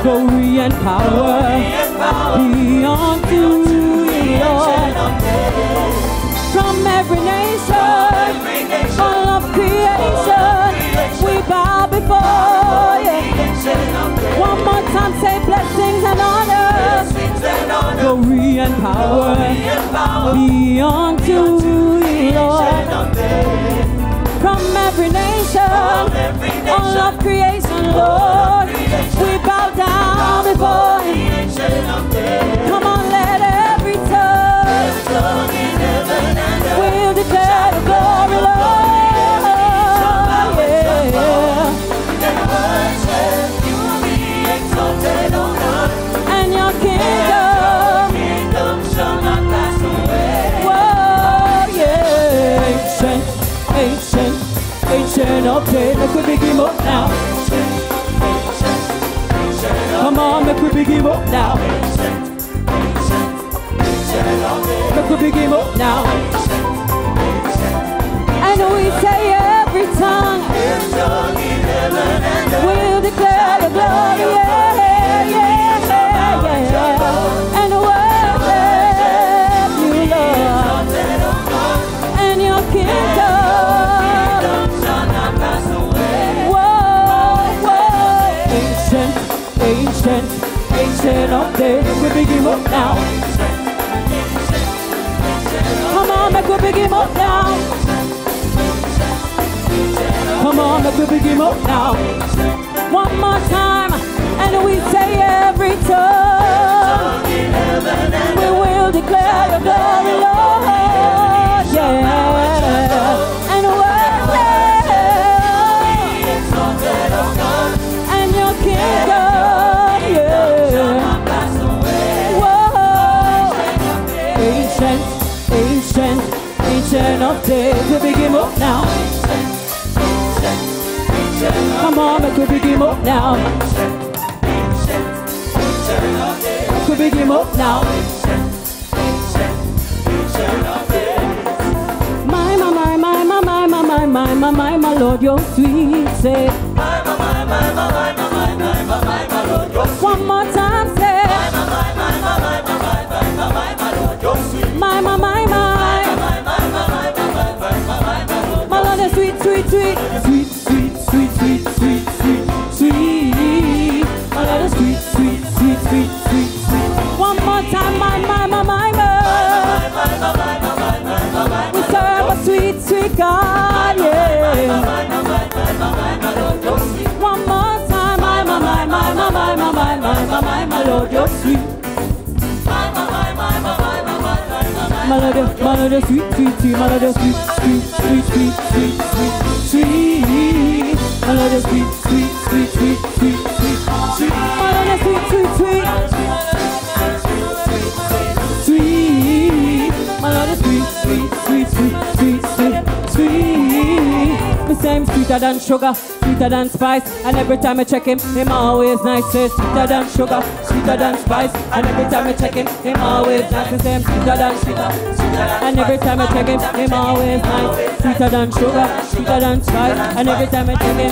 Glory and power be unto you, Lord. From every nation, all of creation, we bow before you. One more time, say blessings and honor, glory and power be unto you, Lord. From every nation, all of creation, Lord, we bow down before you. Come on, let every tongue we'll declare the glory, Lord. And your kingdom shall not pass away. Whoa, yeah. Ancient of days. Make we begin up now. Come on, make we begin up now. Make we begin up now. And we say every tongue will declare the glory, yeah. And worship you, Lord. And your kingdom shall not pass away. Whoa. Ancient of days. We begin up now. Come on, make we begin up now. Come on, make we begin up now. One more time, and we say every tongue we will declare your glory, Lord. Yeah. And worship and your kingdom, yeah. Whoa. Ancient of days. We begin up now. Come on, make we begin up now. Make we begin up now. My Lord, you're sweet. Say, my Lord, you're sweet. One more time, say, my Lord, you're sweet. My Lord, you're sweet, sweet, sweet, sweet, sweet, sweet, sweet, sweet, sweet, sweet. My Lord, you're sweet, sweet, sweet, sweet, sweet, sweet. One more time, my we serve a sweet, sweet God, yeah. One more time, my Lord, you're sweet. My Lord, you're sweet, sweet, sweet. My Lord, you're sweet, sweet, sweet, sweet, sweet, sweet, sweet. My Lord, you're sweet, sweet, sweet, sweet, sweet, sweet, sweet. My Lord, you're sweet, sweet, sweet, sweet. My Lord, you're sweet, sweet, sweet, sweet, sweet, sweet, sweet. Me say him sweeter than sugar, sweeter than spice. And every time I check him always nice. Say sweeter than sugar, sweeter than spice. And every time I check him always nice. Me say him sweeter than sugar. And every time I check him always nice. Sweeter than sugar, sweeter than spice. And every time I check him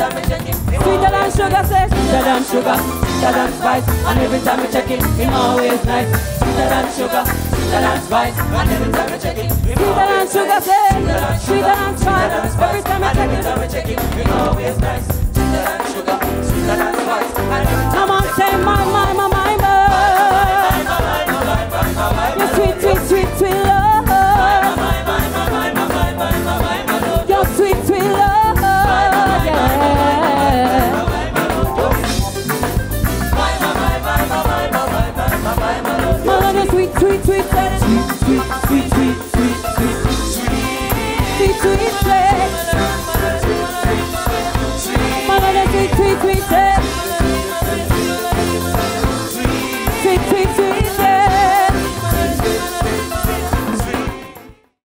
sweeter than sugar, say sweeter than sugar, sweeter than spice. And every time I check him always nice. Sweeter than sugar, sweeter than spice. And every time I check him sweeter than sugar, say sweeter than spice. Every time I check him always nice. Sweeter than sugar, sweeter than spice. Come on, say my you're sweet, sweet, sweet, sweet love. You're sweet, sweet love, yeah. My Lord, you're sweet, sweet, sweet, sweet, sweet, sweet, sweet, sweet, sweet, sweet, sweet, sweet. My Lord, you're sweet, sweet, sweet, sweet.